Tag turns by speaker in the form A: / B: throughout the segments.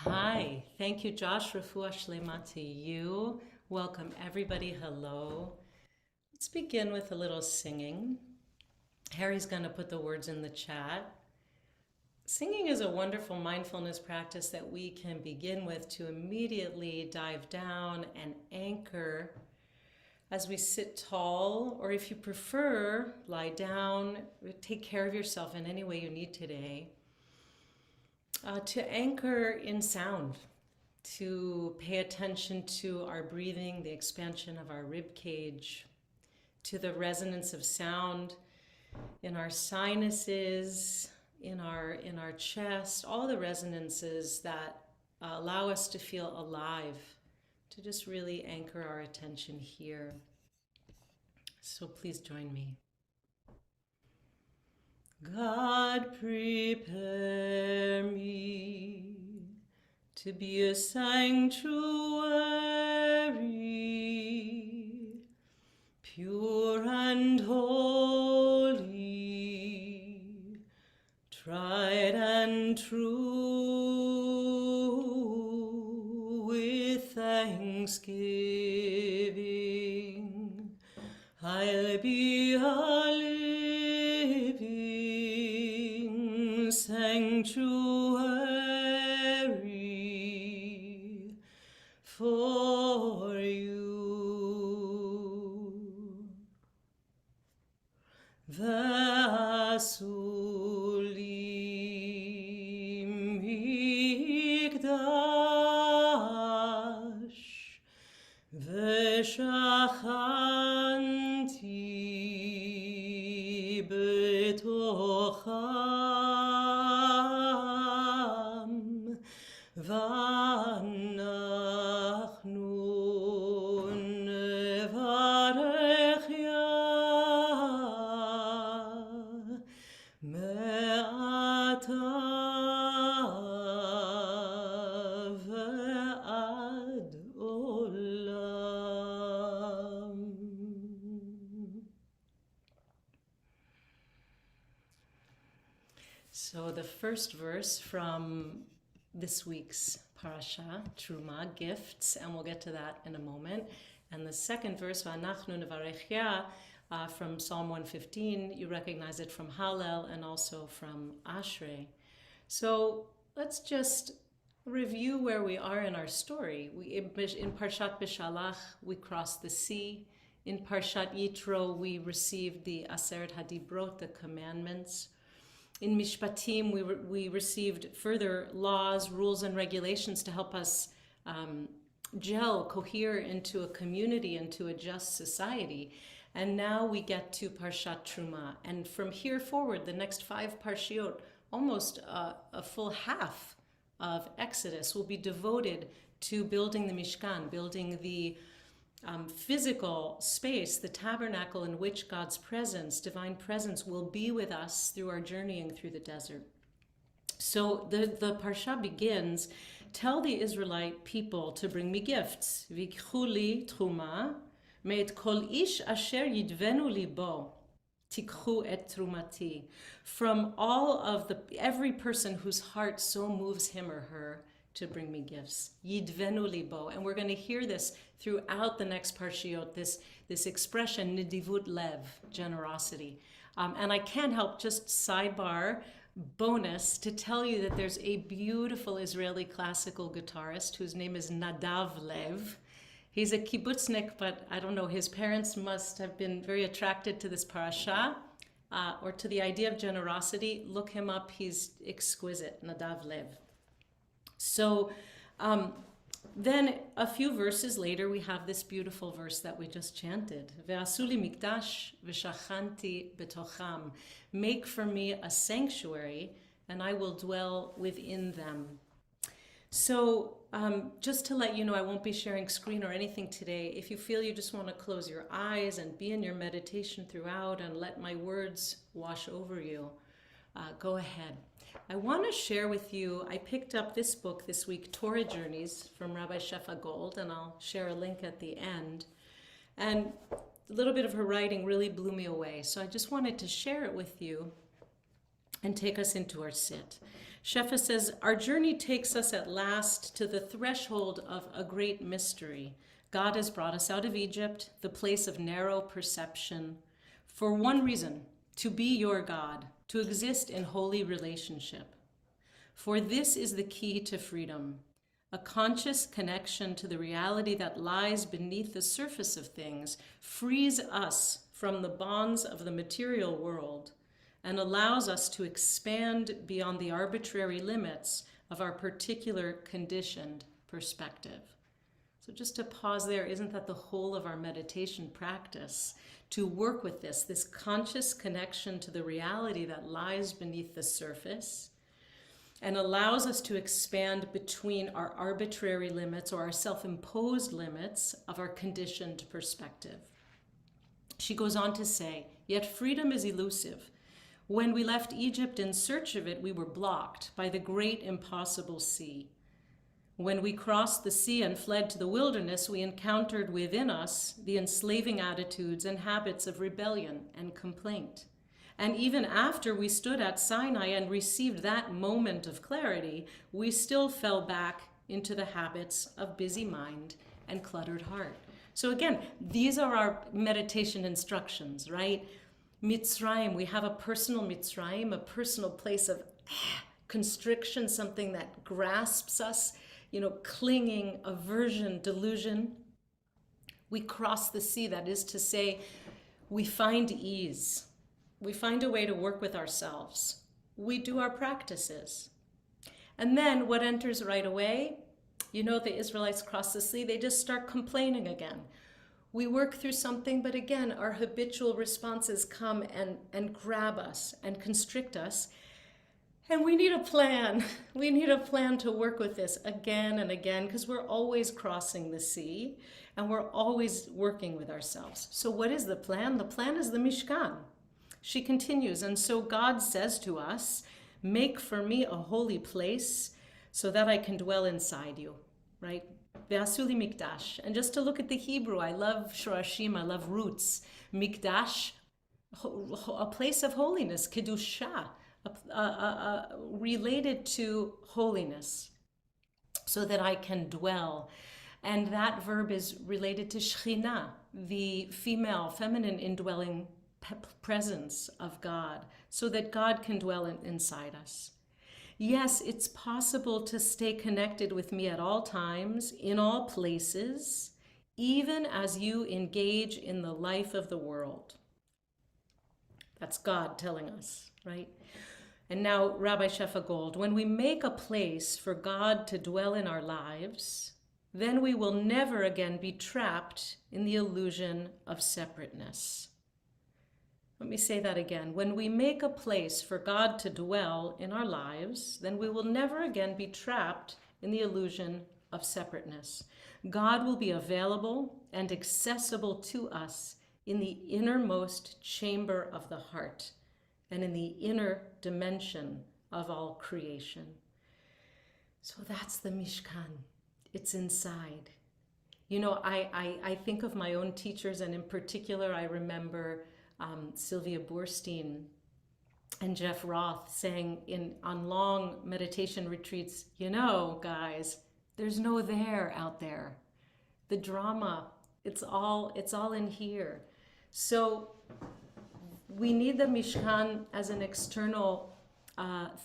A: Hi, thank you, Josh. Refuah Shlema to you. Welcome, everybody. Hello. Let's begin with a little singing. Harry's going to put the words in the chat. Singing is a wonderful mindfulness practice that we can begin with to immediately dive down and anchor as we sit tall, or if you prefer, lie down, take care of yourself in any way you need today. To anchor in sound, to pay attention to our breathing, the expansion of our rib cage, to the resonance of sound in our sinuses, in our chest, all the resonances that allow us to feel alive, to just really anchor our attention here. So please join me. God, prepare me to be a sanctuary, pure and holy, tried and true, with thanksgiving. I'll be a living sanctuary for you. Vasuli mikdash v'shachanti betocham v'anachnu nevarech me'ata ve'ad olam. So the first verse from this week's parasha, Truma, gifts, and we'll get to that in a moment. And the second verse, V'anachnu nevarech from Psalm 115, you recognize it from Hallel and also from Ashrei. So let's just review where we are in our story. In Parshat Bishalach, we crossed the sea. In Parshat Yitro, we received the Aseret HaDibrot, the commandments. In Mishpatim, we received further laws, rules, and regulations to help us cohere into a community, into a just society. And now we get to Parshat Truma. And from here forward, the next 5 parshiot, almost a full half of Exodus, will be devoted to building the Mishkan, building the physical space, the tabernacle in which God's presence, divine presence, will be with us through our journeying through the desert. So the parsha begins, tell the Israelite people to bring me gifts. Vikhu li truma, me'et kol ish asher yidvenu libo, tikhu et trumati. From every person whose heart so moves him or her to bring me gifts. Yidvenu libo. And we're going to hear this throughout the next parshiot, this expression, nidivut lev, generosity. And I can't help, just sidebar, bonus, to tell you that there's a beautiful Israeli classical guitarist whose name is Nadav Lev. He's a kibbutznik, but I don't know, his parents must have been very attracted to this parasha or to the idea of generosity. Look him up, he's exquisite, Nadav Lev. So then a few verses later, we have this beautiful verse that we just chanted. Ve'asuli mikdash v'shachanti betocham. Make for me a sanctuary, and I will dwell within them. So just to let you know, I won't be sharing screen or anything today. If you feel you just want to close your eyes and be in your meditation throughout and let my words wash over you, go ahead. I want to share with you, I picked up this book this week, Torah Journeys from Rabbi Shefa Gold, and I'll share a link at the end. And a little bit of her writing really blew me away. So I just wanted to share it with you and take us into our sit. Shefa says, our journey takes us at last to the threshold of a great mystery. God has brought us out of Egypt, the place of narrow perception, for one reason, to be your God, to exist in holy relationship. For this is the key to freedom, a conscious connection to the reality that lies beneath the surface of things, frees us from the bonds of the material world, and allows us to expand beyond the arbitrary limits of our particular conditioned perspective. So just to pause there, isn't that the whole of our meditation practice? To work with this conscious connection to the reality that lies beneath the surface and allows us to expand between our arbitrary limits or our self-imposed limits of our conditioned perspective. She goes on to say, yet freedom is elusive. When we left Egypt in search of it, we were blocked by the great impossible sea. When we crossed the sea and fled to the wilderness, we encountered within us the enslaving attitudes and habits of rebellion and complaint. And even after we stood at Sinai and received that moment of clarity, we still fell back into the habits of busy mind and cluttered heart. So again, these are our meditation instructions, right? Mitzrayim, we have a personal Mitzrayim, a personal place of constriction, something that grasps us, clinging, aversion, delusion. We cross the sea, that is to say, we find ease. We find a way to work with ourselves. We do our practices. And then what enters right away? The Israelites cross the sea, they just start complaining again. We work through something, but again, our habitual responses come and grab us and constrict us. And we need a plan. We need a plan to work with this again and again, because we're always crossing the sea and we're always working with ourselves. So what is the plan? The plan is the Mishkan. She continues, and so God says to us, make for me a holy place so that I can dwell inside you, right? Ve'asuli mikdash. And just to look at the Hebrew, I love shorashim, I love roots. Mikdash, a place of holiness, kedusha, related to holiness, so that I can dwell. And that verb is related to shechina, the feminine indwelling presence of God, so that God can dwell inside us. Yes, it's possible to stay connected with me at all times, in all places, even as you engage in the life of the world. That's God telling us, right? And now, Rabbi Shefa Gold, when we make a place for God to dwell in our lives, then we will never again be trapped in the illusion of separateness. Let me say that again. When we make a place for God to dwell in our lives, then we will never again be trapped in the illusion of separateness. God will be available and accessible to us in the innermost chamber of the heart and in the inner dimension of all creation. So that's the Mishkan. It's inside. I think of my own teachers, and in particular, I remember Sylvia Boorstein and Jeff Roth saying on long meditation retreats, guys, there's no there out there. The drama, it's all in here. So we need the Mishkan as an external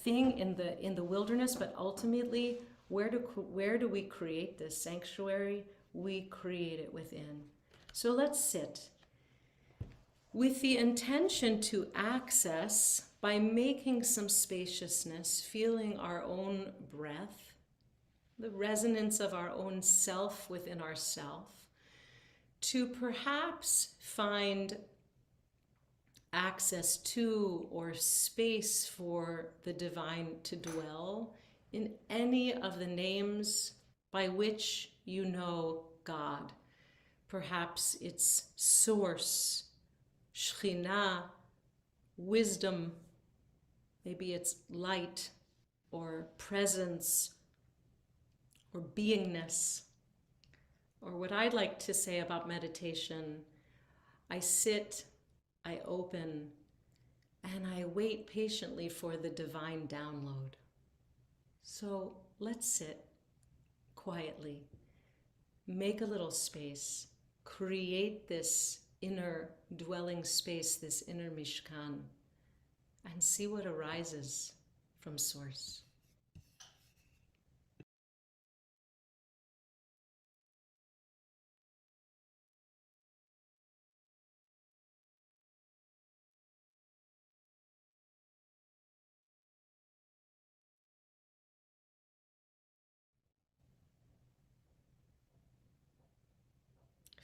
A: thing in the wilderness, but ultimately, where do we create this sanctuary? We create it within. So let's sit with the intention to access by making some spaciousness, feeling our own breath, the resonance of our own self within ourself, to perhaps find access to or space for the divine to dwell in any of the names by which you know God. Perhaps it's source, Shekhinah, wisdom, maybe it's light or presence or beingness. Or what I'd like to say about meditation, I sit, I open, and I wait patiently for the divine download. So let's sit quietly, make a little space, create this inner dwelling space, this inner Mishkan, and see what arises from Source.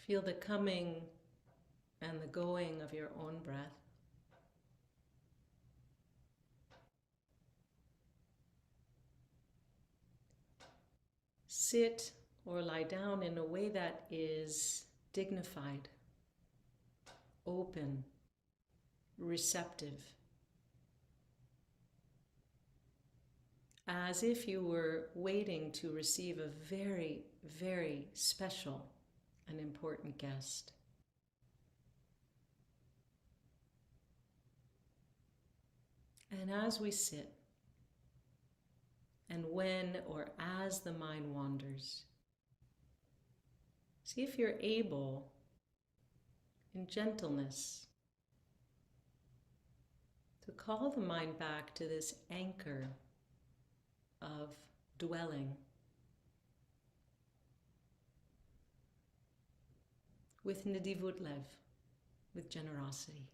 A: Feel the coming and the going of your own breath. Sit or lie down in a way that is dignified, open, receptive, as if you were waiting to receive a very, very special and important guest. And as we sit, and when or as the mind wanders, see if you're able, in gentleness, to call the mind back to this anchor of dwelling with Nidivut Lev, with generosity.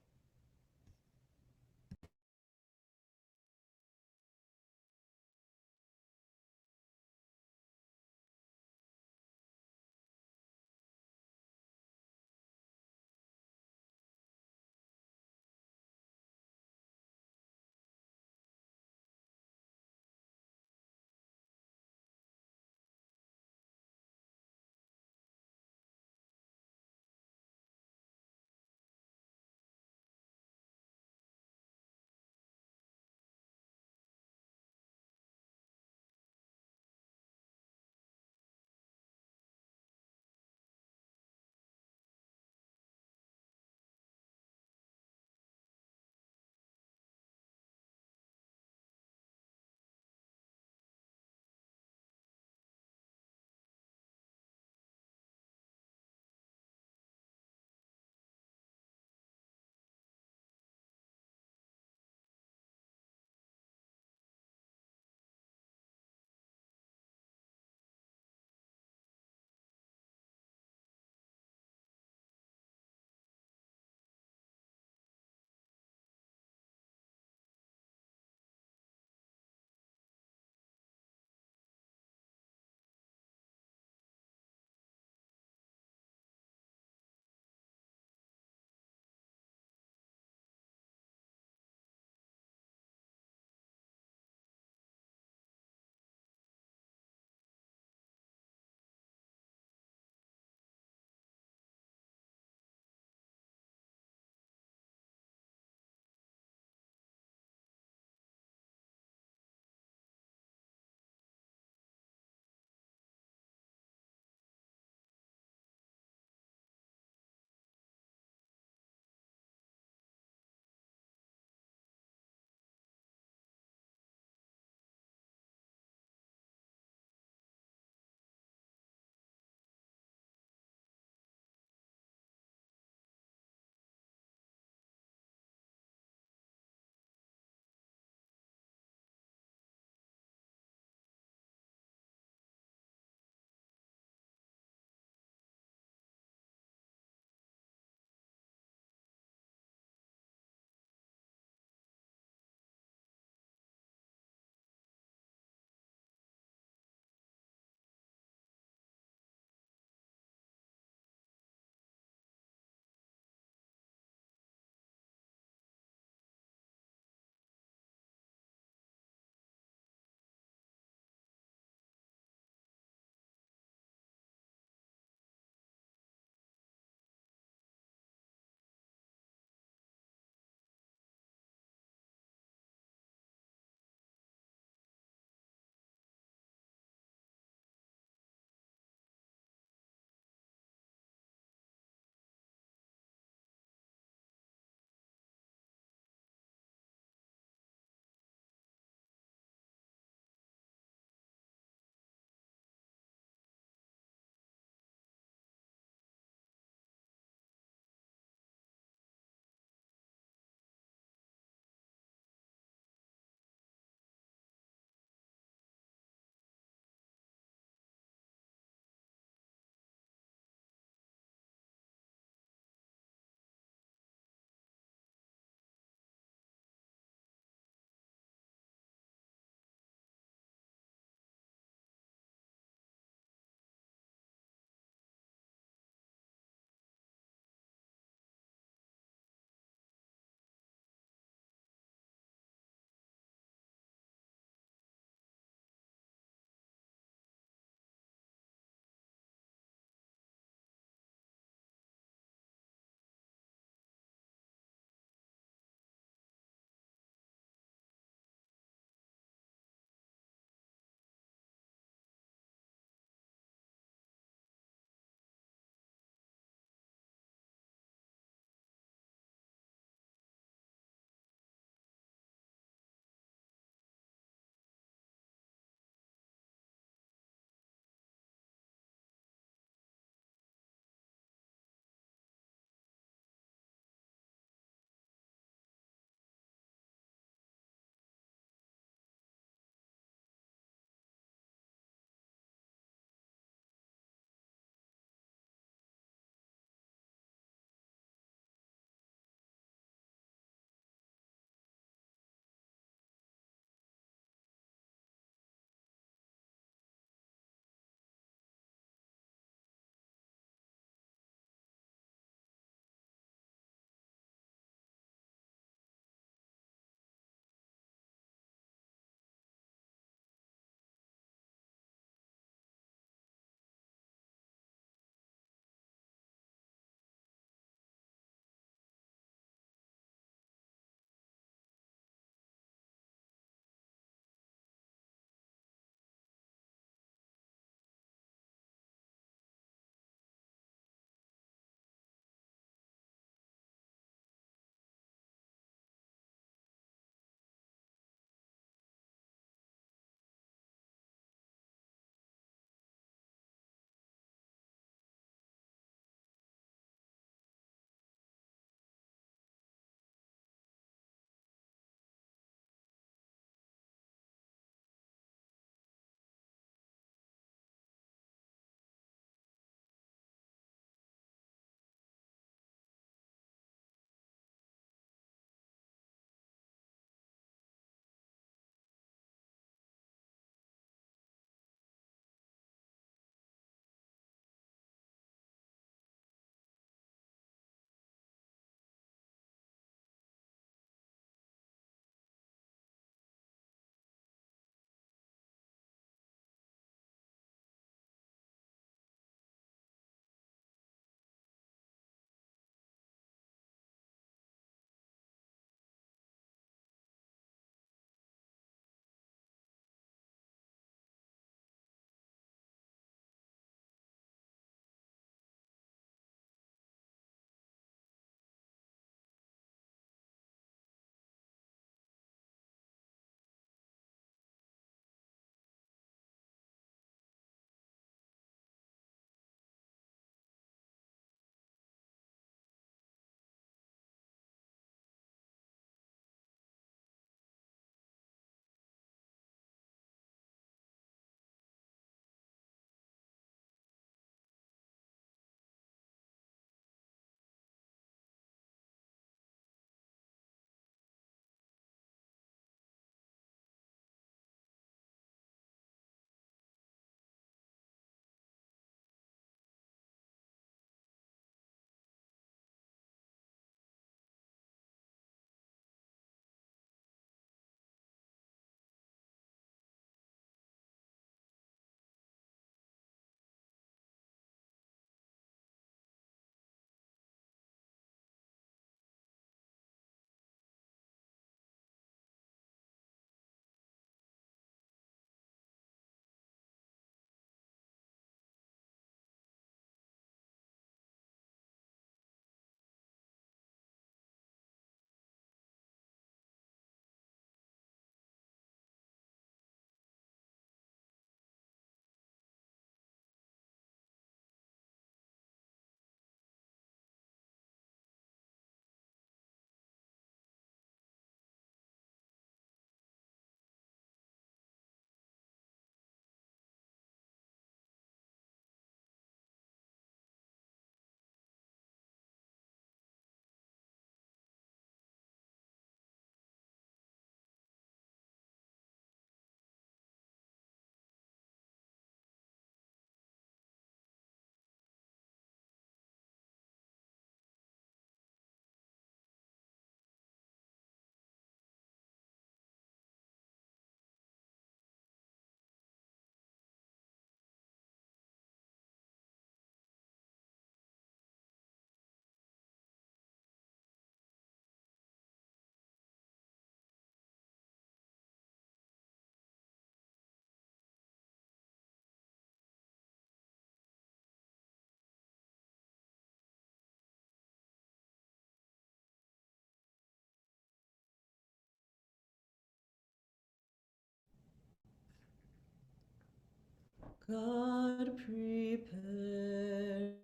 A: God, prepare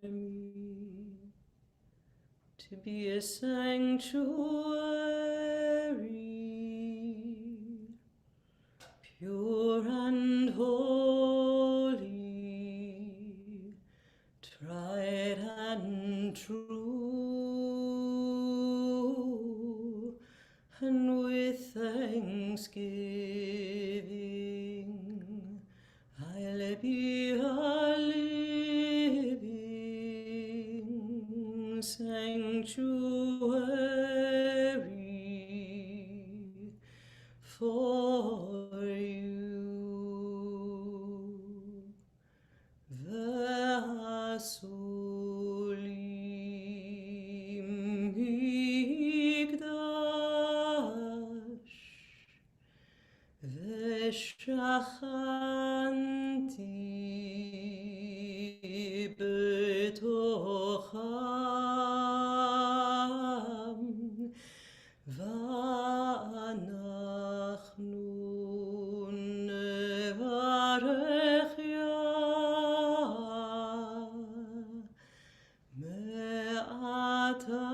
A: me to be a sanctuary, pure and holy, tried and true, and with thanksgiving I'll be a living sanctuary for you. Ve'asulim mikdash ve'shachanti betocham va'anachnu nevarech me'ata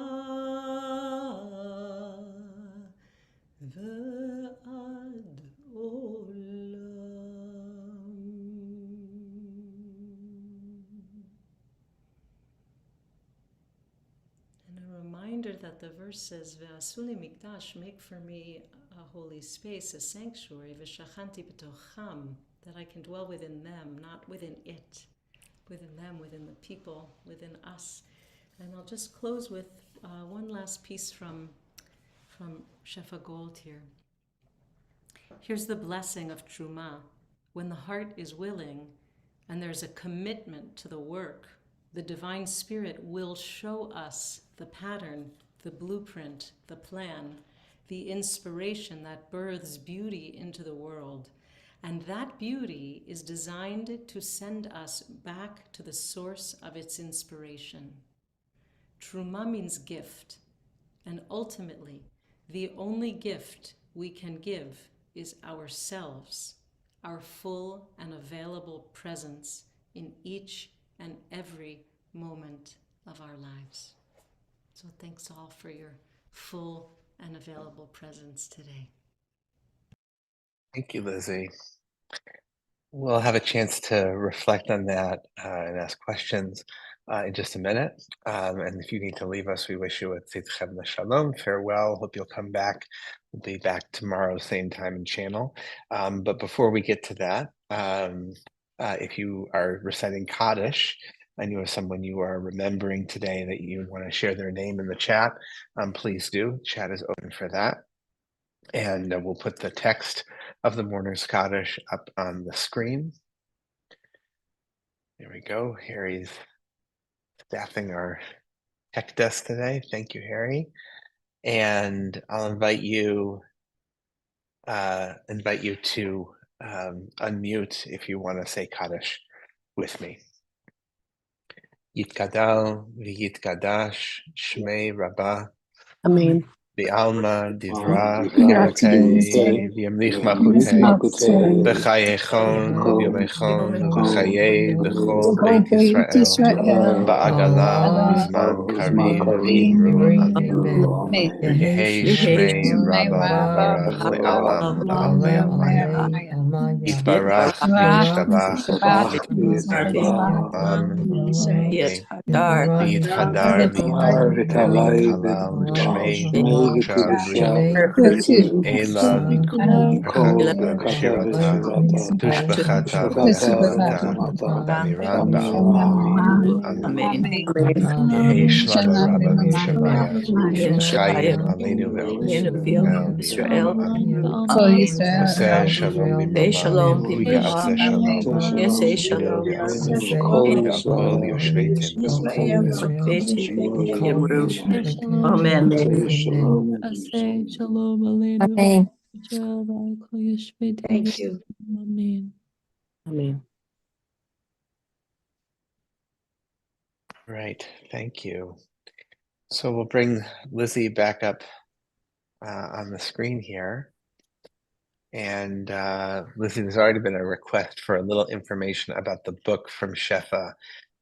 A: ve'ad olam. And a reminder that the verse says, Ve'asuli mikdash, make for me a holy space, a sanctuary, v'shachanti b'tocham, that I can dwell within them, not within it, within them, within the people, within us. And I'll just close with one last piece from Shefa Gold here. Here's the blessing of Truma. When the heart is willing and there's a commitment to the work, the divine spirit will show us the pattern, the blueprint, the plan, the inspiration that births beauty into the world. And that beauty is designed to send us back to the source of its inspiration. Truma means gift, and ultimately, the only gift we can give is ourselves, our full and available presence in each and every moment of our lives. So thanks all for your full and available presence today.
B: Thank you, Lizzie. We'll have a chance to reflect on that and ask questions in just a minute. And if you need to leave us, we wish you a tzidchem shalom, farewell. Hope you'll come back. We'll be back tomorrow, same time and channel. But before we get to that, if you are reciting Kaddish and you have someone you are remembering today that you want to share their name in the chat, please do. Chat is open for that. And we'll put the text of the Mourner's Kaddish up on the screen. There we go. Harry's staffing our tech desk today. Thank you, Harry. And I'll invite you to unmute if you want to say Kaddish with me. Yitkadal v'yitkadash shmei Rabbah.
C: Amen.
B: V'alma divra chirotei v'yamlich malchutei b'chayechon v'yomechon v'chayei b'chol beit Yisrael ba'agala v'zman karim v'imru amen. Yehi shmei Rabba barach le'alam v'amen. Yitbarach v'yishtabach Amen. V'yithadar v'yitalal shmei v'kudshah b'riah Ela v'kol v'shirata tushbachata v'nechamata b'miran ba'al Amen. Yehi shlama rabba v'shamayach chayim aleinu ve'ol Yisrael Oseh shalom b'mamah u'ya'aseh shalom b'kol Yisrael ve'al yoshvei teva
C: Amen.
D: Thank you.
C: Amen. Amen.
B: Right, thank you. So we'll bring Lizzie back up on the screen here. And Lizzie, there's already been a request for a little information about the book from Shefa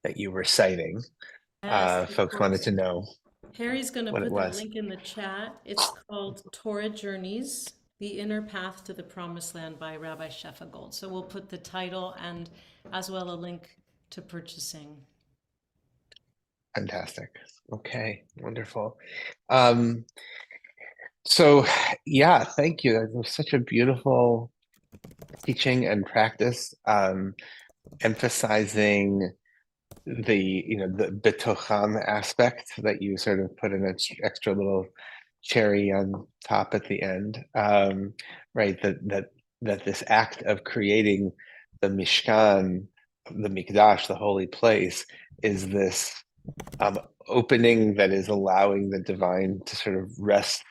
B: that you were citing.
A: Yes, of
B: Folks wanted
A: course.
B: to know
A: Harry's going to
B: what it
A: put that
B: was.
A: link in the chat. It's called Torah Journeys, The Inner Path to the Promised Land by Rabbi Shefa Gold. So we'll put the title and as well a link to purchasing.
B: Fantastic. Okay, wonderful. Um, so yeah, thank you. That was such a beautiful teaching and practice, emphasizing the betocham aspect that you sort of put an extra little cherry on top at the end, right? That this act of creating the Mishkan, the Mikdash, the holy place, is this opening that is allowing the divine to sort of rest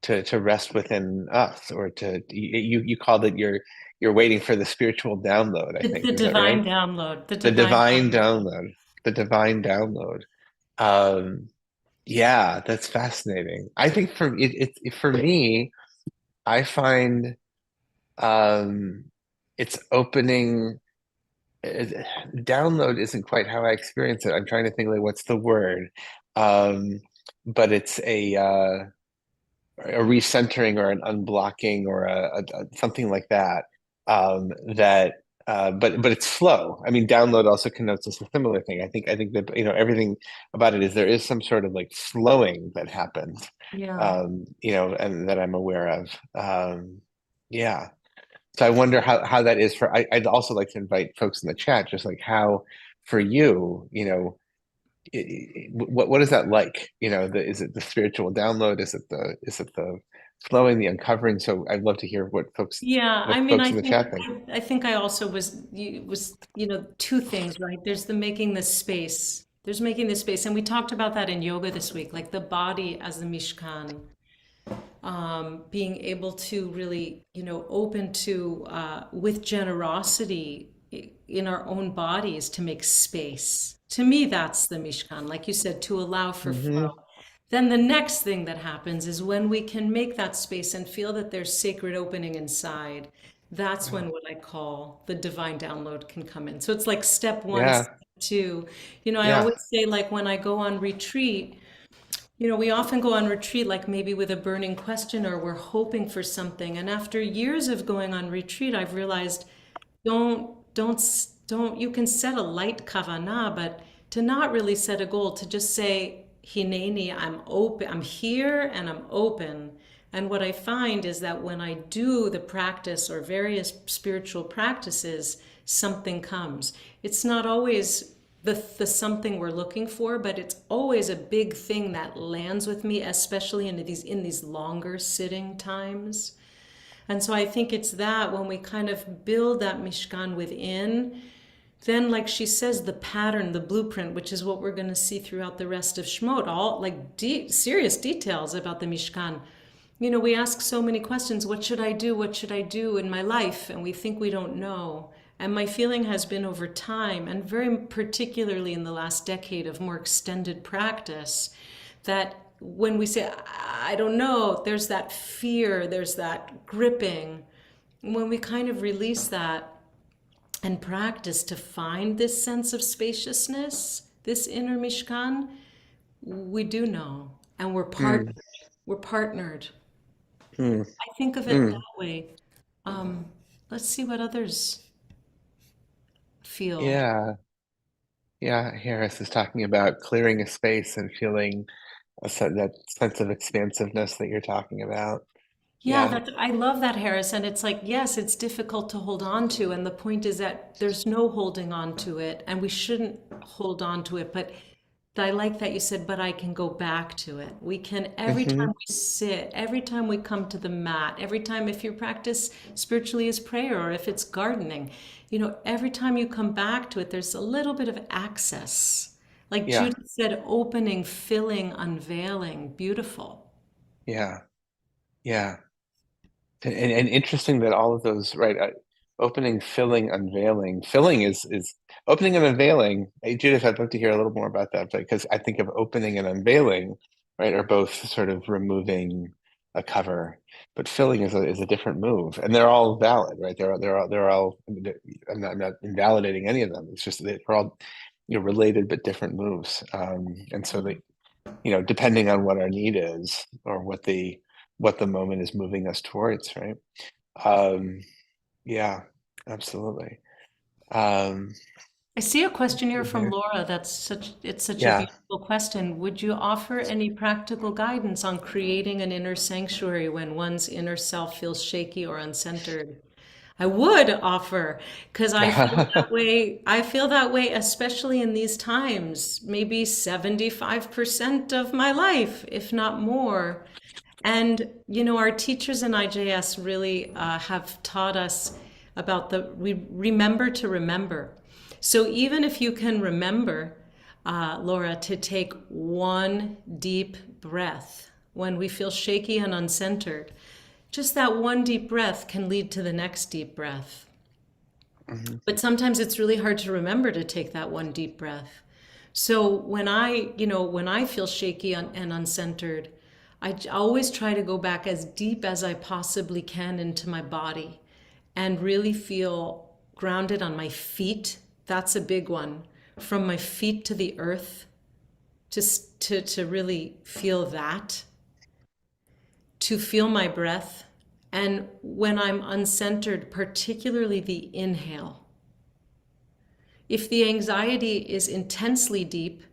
B: to rest within us, or you called it you're waiting for the spiritual download, I think.
A: The
B: Is that right?
A: divine download. The
B: The
A: divine
B: divine
A: download.
B: download. The divine download. Um, yeah, that's fascinating. I think for me, I find um, it's opening. Download isn't quite how I experience it. I'm trying to think like what's the word, but it's a recentering or an unblocking or something like that. That but it's slow. I mean, download also connotes a similar thing. I think that everything about it is there is some sort of like slowing that happens.
A: Yeah.
B: And that I'm aware of. Yeah. So I wonder how that is for. I'd also like to invite folks in the chat, just like how for you, what is that like? Is it the spiritual download? Is it the flowing, the uncovering? So I'd love to hear
A: Yeah, I
B: what
A: mean,
B: folks
A: I
B: in the
A: think
B: chat think.
A: I think I also was two things, right? There's the making the space. There's making the space, and we talked about that in yoga this week, like the body as the Mishkan, being able to really, open to with generosity in our own bodies to make space. To me, that's the Mishkan, like you said, to allow for flow.
B: Hmm.
A: Then the next thing that happens is when we can make that space and feel that there's sacred opening inside, that's when what I call the divine download can come in. So it's like step one,
B: Yeah,
A: step two. I
B: yeah,
A: always say, like, when I go on retreat, we often go on retreat like maybe with a burning question or we're hoping for something. And after years of going on retreat, I've realized don't you can set a light kavana, but to not really set a goal, to just say hineni, I'm open, I'm here and I'm open. And what I find is that when I do the practice or various spiritual practices, something comes. It's not always the something we're looking for, but it's always a big thing that lands with me, especially in these longer sitting times. And so I think it's that when we kind of build that Mishkan within, then, like she says, the pattern, the blueprint, which is what we're going to see throughout the rest of Shmot, all like serious details about the Mishkan. We ask so many questions. What should I do? What should I do in my life? And we think we don't know. And my feeling has been over time, and very particularly in the last decade of more extended practice, that when we say, I don't know, there's that fear, there's that gripping. When we kind of release that and practice to find this sense of spaciousness, this inner Mishkan, we do know. And we're
B: mm,
A: partnered. We're partnered.
B: mm,
A: I think of it
B: mm.
A: that way. Um, let's see what others feel.
B: Yeah, yeah. Harris is talking about clearing a space and feeling that sense of expansiveness that you're talking about.
A: Yeah,
B: Yeah.
A: I love that, Harris. And it's like, yes, it's difficult to hold on to. And the point is that there's no holding on to it, and we shouldn't hold on to it. But I like that you said, but I can go back to it. We can, every time
B: Hmm.
A: we sit, every time we come to the mat, every time if your practice spiritually is prayer or if it's gardening, every time you come back to it, there's a little bit of access. Like
B: Yeah,
A: Judith said, opening, filling, unveiling, beautiful.
B: yeah, yeah. And interesting that all of those, right? Opening, filling, unveiling. Filling is opening and unveiling. Hey, Judith, I'd love to hear a little more about that because I think of opening and unveiling, right, are both sort of removing, a cover, but filling is a different move, and they're all valid, right? They're all. I'm not invalidating any of them. It's just that they're all, related but different moves, and so they, depending on what our need is or what the moment is moving us towards, right? Yeah, absolutely.
A: I see a question here from
B: Okay.
A: Laura. It's such a
B: Yeah.
A: beautiful question. Would you offer any practical guidance on creating an inner sanctuary when one's inner self feels shaky or uncentered? I would offer, because I feel that way. I feel that way, especially in these times, maybe 75% of my life, if not more. And, our teachers in IJS really have taught us about we remember to remember. So even if you can remember, Laura, to take one deep breath when we feel shaky and uncentered, just that one deep breath can lead to the next deep breath.
B: Mm-hmm.
A: But sometimes it's really hard to remember to take that one deep breath. So when I feel shaky and uncentered, I always try to go back as deep as I possibly can into my body and really feel grounded on my feet. That's a big one. From my feet to the earth, to really feel that, to feel my breath. And when I'm uncentered, particularly the inhale. If the anxiety is intensely deep,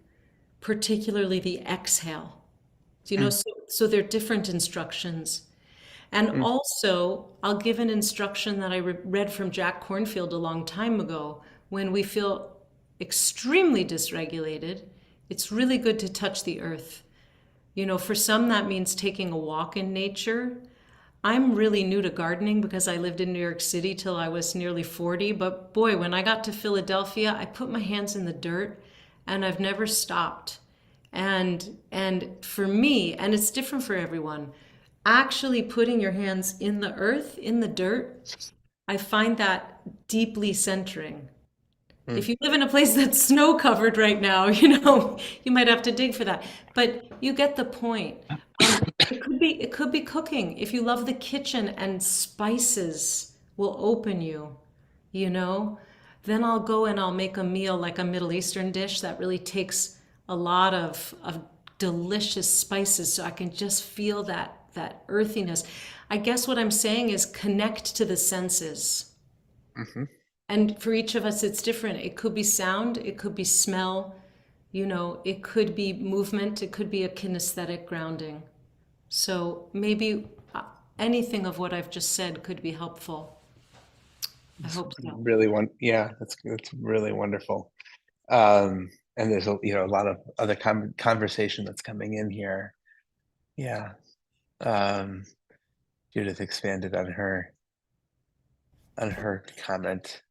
A: particularly the exhale. So they're different instructions. And also, I'll give an instruction that I read from Jack Kornfield a long time ago. When we feel extremely dysregulated, it's really good to touch the earth. For some, that means taking a walk in nature. I'm really new to gardening because I lived in New York City till I was nearly 40. But boy, when I got to Philadelphia, I put my hands in the dirt and I've never stopped. And for me, and it's different for everyone, actually putting your hands in the earth, in the dirt, I find that deeply centering. If you live in a place that's snow covered right now, you might have to dig for that. But you get the point. It could be cooking. If you love the kitchen and spices will open you, you know, then I'll go and I'll make a meal like a Middle Eastern dish that really takes a lot of delicious spices so I can just feel that earthiness. I guess what I'm saying is connect to the senses.
B: Mm-hmm.
A: And for each of us, it's different. It could be sound, it could be smell, it could be movement, it could be a kinesthetic grounding. So maybe anything of what I've just said could be helpful. I hope so.
B: Yeah, that's really wonderful. And there's a lot of other conversation that's coming in here. Yeah. Judith expanded on her comment.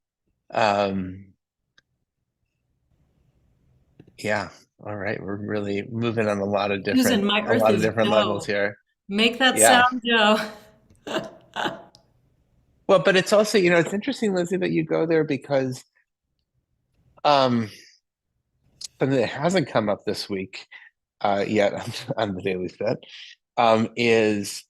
B: Yeah. All right. We're really moving on a lot of
A: Susan, my earth is
B: levels
A: dough.
B: here.
A: Make that
B: Yeah.
A: sound, Joe.
B: Well, but it's also, it's interesting, Lizzie, that you go there because something that hasn't come up this week yet on the Daily Fit is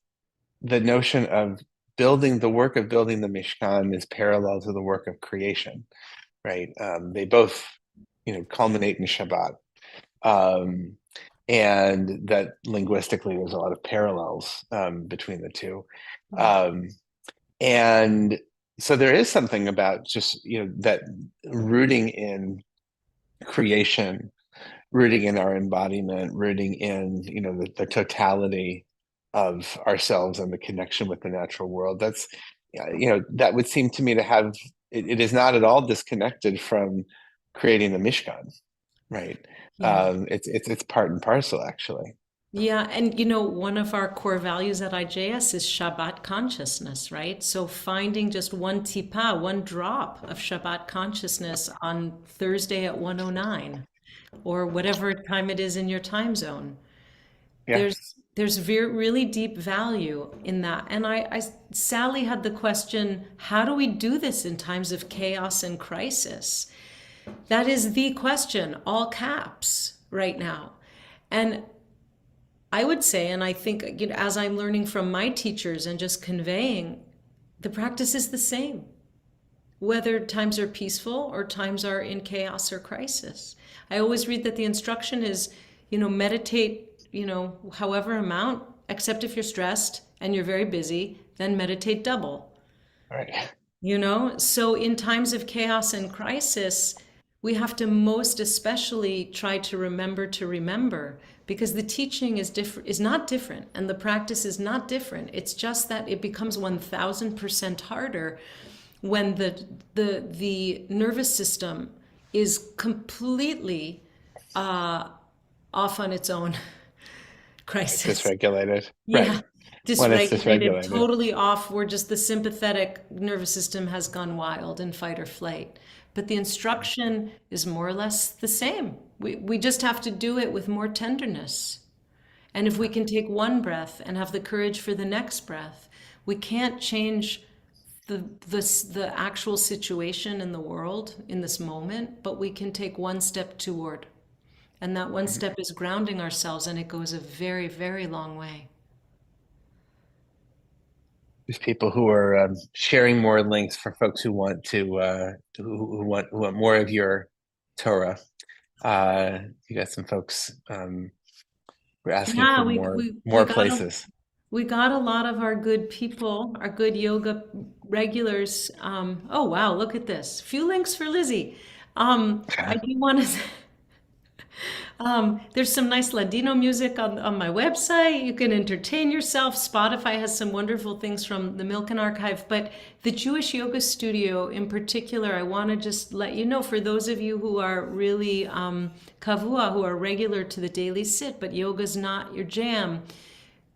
B: the notion of the work of building the Mishkan is parallel to the work of creation, right? They both, culminate in Shabbat. And that linguistically, there's a lot of parallels between the two. And so there is something about just, that rooting in creation, rooting in our embodiment, rooting in, the totality of ourselves and the connection with the natural world. That's, that would seem to me to have, it is not at all disconnected from creating the Mishkan, right?
A: Yeah.
B: It's part and parcel, actually.
A: Yeah, and one of our core values at IJS is Shabbat consciousness, right? So finding just one tipa, one drop of Shabbat consciousness on Thursday at 1:09 or whatever time it is in your time zone.
B: Yeah.
A: There's really deep value in that. And Sally had the question, how do we do this in times of chaos and crisis? That is the question, all caps right now. And I would say, and I think, as I'm learning from my teachers and just conveying, the practice is the same, whether times are peaceful or times are in chaos or crisis. I always read that the instruction is, meditate, however amount, except if you're stressed and you're very busy, then meditate double.
B: All right.
A: So in times of chaos and crisis, we have to most especially try to remember, because the teaching is not different, and the practice is not different. It's just that it becomes 1000% harder when the nervous system is completely off on its own crisis.
B: Dysregulated.
A: Yeah.
B: Right. When it's
A: Dysregulated,
B: dysregulated.
A: totally off. We're just, the sympathetic nervous system has gone wild in fight or flight. But the instruction is more or less the same. We just have to do it with more tenderness. And if we can take one breath and have the courage for the next breath, we can't change the actual situation in the world in this moment, but we can take one step toward. And that one step is grounding ourselves, and it goes a very, very long way.
B: There's people who are sharing more links for folks who want to who want more of your Torah. You got some folks who are asking
A: Yeah,
B: for more places.
A: We got a lot of our good people, our good yoga regulars. Oh wow, look at this. Few links for Lizzie. I do want to. There's some nice Ladino music on my website. You can entertain yourself. Spotify has some wonderful things from the Milken Archive. But the Jewish Yoga Studio in particular, I want to just let you know, for those of you who are really kavua, who are regular to the daily sit, but yoga's not your jam,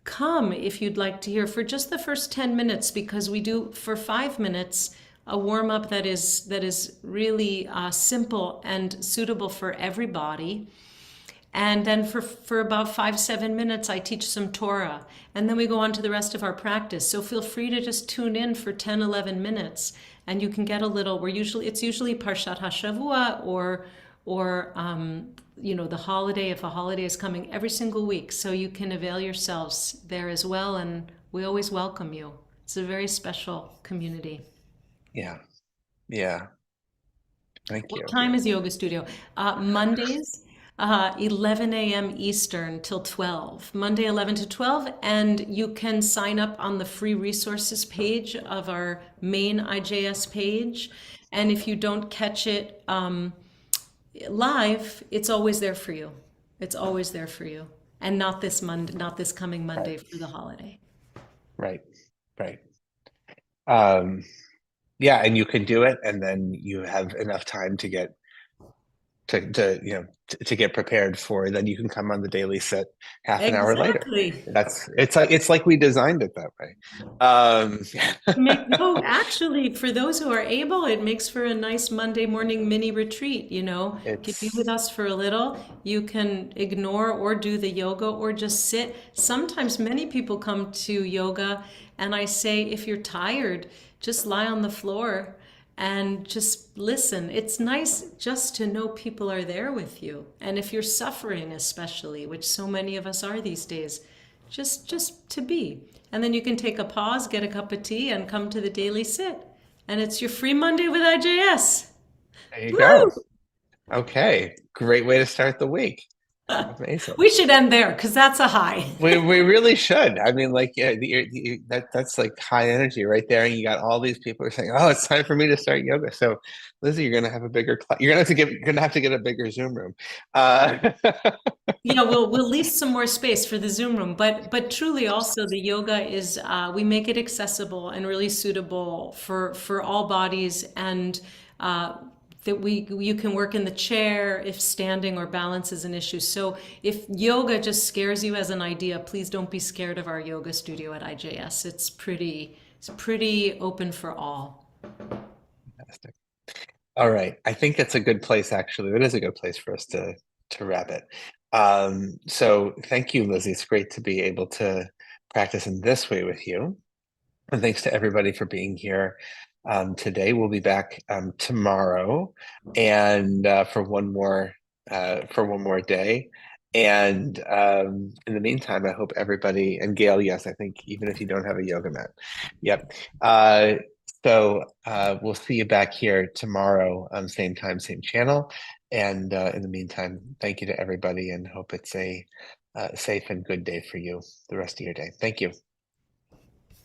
A: come if you'd like to hear for just the first 10 minutes, because we do for 5 minutes a warm-up that is really simple and suitable for everybody. And then for about 5-7 minutes, I teach some Torah. And then we go on to the rest of our practice. So feel free to just tune in for 10-11 minutes. And you can get a little, it's usually Parshat HaShavua or the holiday, if a holiday is coming every single week. So you can avail yourselves there as well. And we always welcome you. It's a very special community.
B: Yeah. Yeah. Thank you.
A: What time is Yoga Studio? Mondays, 11 a.m. Eastern till 12. Monday, 11 to 12. And you can sign up on the free resources page of our main IJS page. And if you don't catch it live, it's always there for you. It's always there for you. And not this Monday, not this coming Monday for the holiday.
B: Right. Right. Yeah, and you can do it, and then you have enough time to get to get prepared for. Then you can come on the daily sit half an hour later. It's like we designed it that way.
A: No, actually, for those who are able, it makes for a nice Monday morning mini retreat. You can be with us for a little. You can ignore or do the yoga or just sit. Sometimes many people come to yoga, and I say, if you're tired, just lie on the floor and just listen. It's nice just to know people are there with you. And if you're suffering especially, which so many of us are these days, just to be. And then you can take a pause, get a cup of tea, and come to the daily sit. And it's your free Monday with IJS.
B: There you go. Okay, great way to start the week. Amazing.
A: We should end there because that's a high.
B: we really should. I mean, that's like high energy right there, and you got all these people who are saying, "Oh, it's time for me to start yoga." So, Lizzie, you're gonna have a bigger class. You're gonna have to get a bigger Zoom room.
A: We'll leave some more space for the Zoom room, but truly also the yoga is we make it accessible and really suitable for all bodies, and that you can work in the chair if standing or balance is an issue. So if yoga just scares you as an idea, please don't be scared of our yoga studio at IJS. It's pretty open for all.
B: Fantastic. All right, I think that's a good place. Actually, it is a good place for us to wrap it. So thank you, Lizzie. It's great to be able to practice in this way with you. And thanks to everybody for being here today. We'll be back tomorrow and for one more day. And in the meantime, I hope everybody, and Gail, yes, I think even if you don't have a yoga mat, yep. So we'll see you back here tomorrow, same time, same channel. And in the meantime, thank you to everybody, and hope it's a safe and good day for you the rest of your day. Thank you.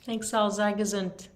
A: Thanks all, sei gesund.